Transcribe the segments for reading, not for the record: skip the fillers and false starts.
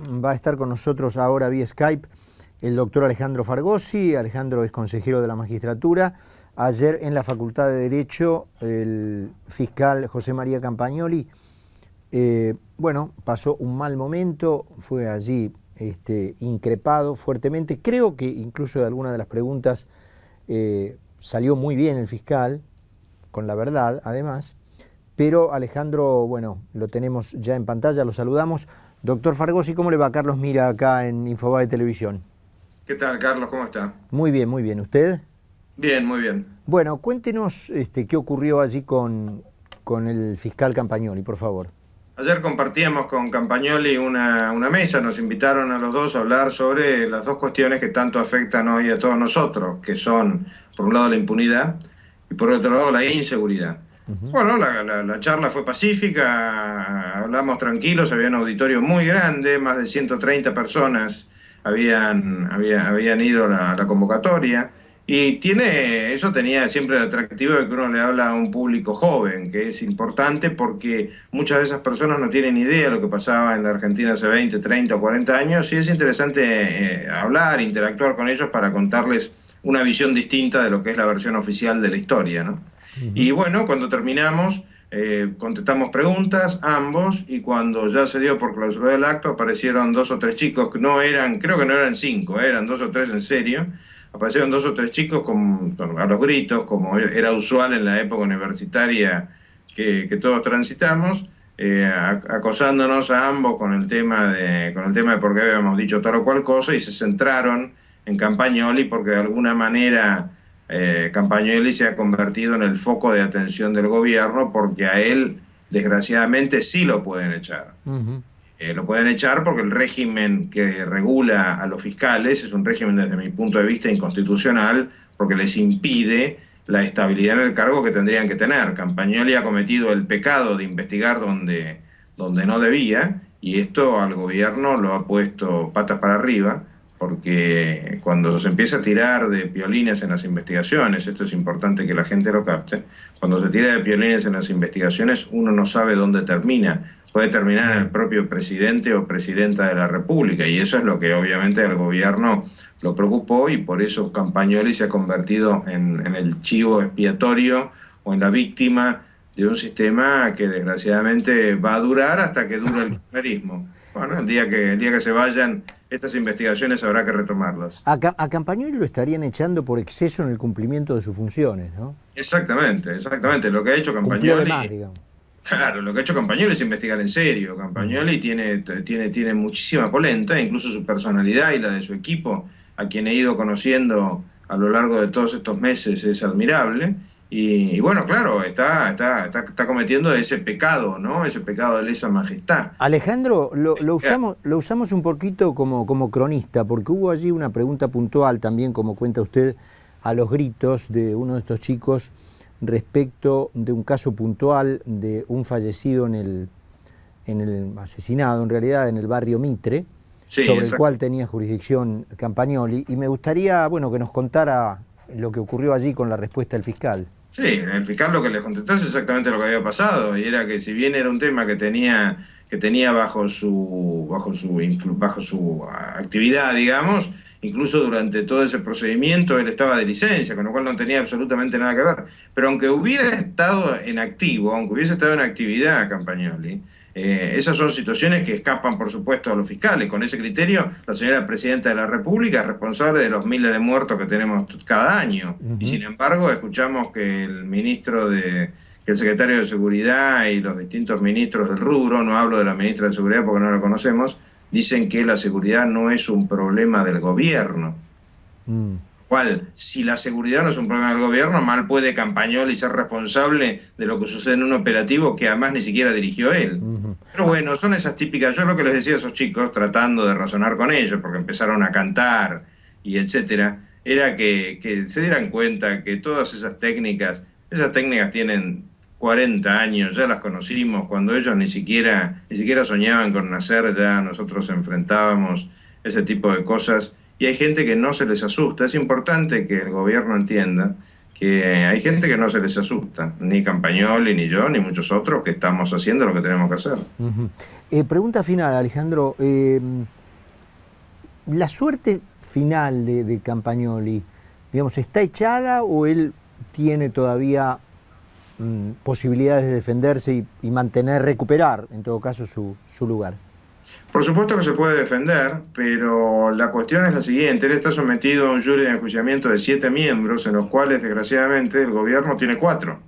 va a estar con nosotros ahora vía Skype el doctor Alejandro Fargosi. Alejandro es consejero de la magistratura. Ayer en la Facultad de Derecho el fiscal José María Campagnoli, pasó un mal momento, fue allí increpado fuertemente. Creo que incluso de alguna de las preguntas salió muy bien el fiscal, con la verdad además. Pero Alejandro, lo tenemos ya en pantalla, lo saludamos. Doctor Fargosi, ¿cómo le va? Carlos Mira acá en Infobae Televisión. ¿Qué tal, Carlos? ¿Cómo está? Muy bien, muy bien. ¿Usted? Bien, muy bien. Bueno, cuéntenos qué ocurrió allí con el fiscal Campagnoli, por favor. Ayer compartíamos con Campagnoli una mesa, nos invitaron a los dos a hablar sobre las dos cuestiones que tanto afectan hoy a todos nosotros, que son, por un lado, la impunidad y por otro lado, la inseguridad. Bueno, la charla fue pacífica, hablamos tranquilos, había un auditorio muy grande, más de 130 personas habían ido a la convocatoria, y eso tenía siempre el atractivo de que uno le habla a un público joven, que es importante porque muchas de esas personas no tienen idea de lo que pasaba en la Argentina hace 20, 30 o 40 años, y es interesante hablar, interactuar con ellos para contarles una visión distinta de lo que es la versión oficial de la historia, ¿no? Y bueno, cuando terminamos, contestamos preguntas, ambos, y cuando ya se dio por clausurado el acto, aparecieron 2 o 3 chicos, que creo que no eran 5, eran 2 o 3 en serio. Aparecieron 2 o 3 chicos a los gritos, como era usual en la época universitaria que todos transitamos, acosándonos a ambos con el tema de por qué habíamos dicho tal o cual cosa, y se centraron en Campagnoli porque de alguna manera Campagnoli se ha convertido en el foco de atención del gobierno, porque a él, desgraciadamente, sí lo pueden echar. Lo pueden echar porque el régimen que regula a los fiscales es un régimen, desde mi punto de vista, inconstitucional, porque les impide la estabilidad en el cargo que tendrían que tener. Campagnoli ha cometido el pecado de investigar donde no debía, y esto al gobierno lo ha puesto patas para arriba, porque cuando se empieza a tirar de piolines en las investigaciones, esto es importante que la gente lo capte, cuando se tira de piolines en las investigaciones uno no sabe dónde termina. Puede terminar en el propio presidente o presidenta de la República, y eso es lo que obviamente al gobierno lo preocupó, y por eso Campagnoli se ha convertido en el chivo expiatorio o en la víctima de un sistema que desgraciadamente va a durar hasta que dure el kirchnerismo. Bueno, el día que se vayan estas investigaciones habrá que retomarlas. A Campagnoli lo estarían echando por exceso en el cumplimiento de sus funciones, ¿no? Exactamente. Lo que ha hecho Campagnoli... Cumplió de más, digamos. Claro, lo que ha hecho Campagnoli es investigar en serio. Campagnoli tiene muchísima polenta, incluso su personalidad y la de su equipo, a quien he ido conociendo a lo largo de todos estos meses, es admirable. Y bueno, claro, está cometiendo ese pecado, ¿no? Ese pecado de lesa majestad. Alejandro, lo usamos un poquito como cronista, porque hubo allí una pregunta puntual también, como cuenta usted, a los gritos de uno de estos chicos respecto de un caso puntual de un fallecido en el asesinado, en realidad, en el barrio Mitre, sí, sobre el cual tenía jurisdicción Campagnoli, y me gustaría, que nos contara lo que ocurrió allí con la respuesta del fiscal. Sí, el fiscal lo que les contestó es exactamente lo que había pasado, y era que si bien era un tema que tenía bajo su actividad, digamos, incluso durante todo ese procedimiento él estaba de licencia, con lo cual no tenía absolutamente nada que ver. Pero aunque hubiese estado en actividad Campagnoli, esas son situaciones que escapan, por supuesto, a los fiscales. Con ese criterio, la señora Presidenta de la República es responsable de los miles de muertos que tenemos cada año. Y sin embargo, escuchamos que el secretario de Seguridad y los distintos ministros del rubro, no hablo de la ministra de Seguridad porque no la conocemos, dicen que la seguridad no es un problema del gobierno. ¿Cuál? Si la seguridad no es un problema del gobierno, mal puede Campagnoli ser responsable de lo que sucede en un operativo que además ni siquiera dirigió él. Pero bueno, son esas típicas. Yo lo que les decía a esos chicos, tratando de razonar con ellos, porque empezaron a cantar y etcétera, era que se dieran cuenta que todas esas técnicas tienen 40 años, ya las conocimos, cuando ellos ni siquiera soñaban con nacer, ya nosotros enfrentábamos ese tipo de cosas, y hay gente que no se les asusta. Es importante que el gobierno entienda que hay gente que no se les asusta, ni Campagnoli, ni yo, ni muchos otros, que estamos haciendo lo que tenemos que hacer. Pregunta final, Alejandro. La suerte final de Campagnoli, digamos, ¿está echada o él tiene todavía posibilidades de defenderse y mantener, recuperar, en todo caso, su lugar? Por supuesto que se puede defender, pero la cuestión es la siguiente. Él está sometido a un jury de enjuiciamiento de 7 miembros, en los cuales, desgraciadamente, el gobierno tiene 4.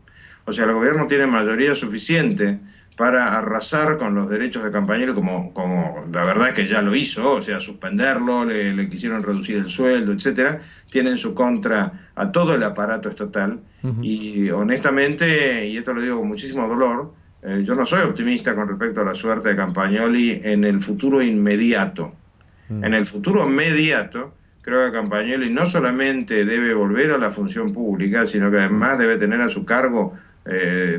O sea, el gobierno tiene mayoría suficiente para arrasar con los derechos de Campagnoli, como la verdad es que ya lo hizo, o sea, suspenderlo, le quisieron reducir el sueldo, etcétera. Tiene en su contra a todo el aparato estatal. Y honestamente, y esto lo digo con muchísimo dolor, yo no soy optimista con respecto a la suerte de Campagnoli en el futuro inmediato. En el futuro mediato, creo que Campagnoli no solamente debe volver a la función pública, sino que además debe tener a su cargo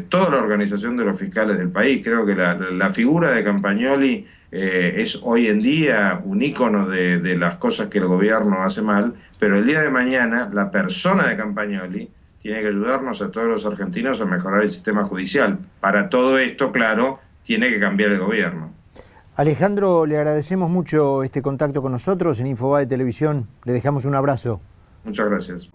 toda la organización de los fiscales del país. Creo que la figura de Campagnoli es hoy en día un ícono de las cosas que el gobierno hace mal, pero el día de mañana la persona de Campagnoli tiene que ayudarnos a todos los argentinos a mejorar el sistema judicial. Para todo esto, claro, tiene que cambiar el gobierno. Alejandro, le agradecemos mucho este contacto con nosotros en Infobae Televisión. Le dejamos un abrazo. Muchas gracias.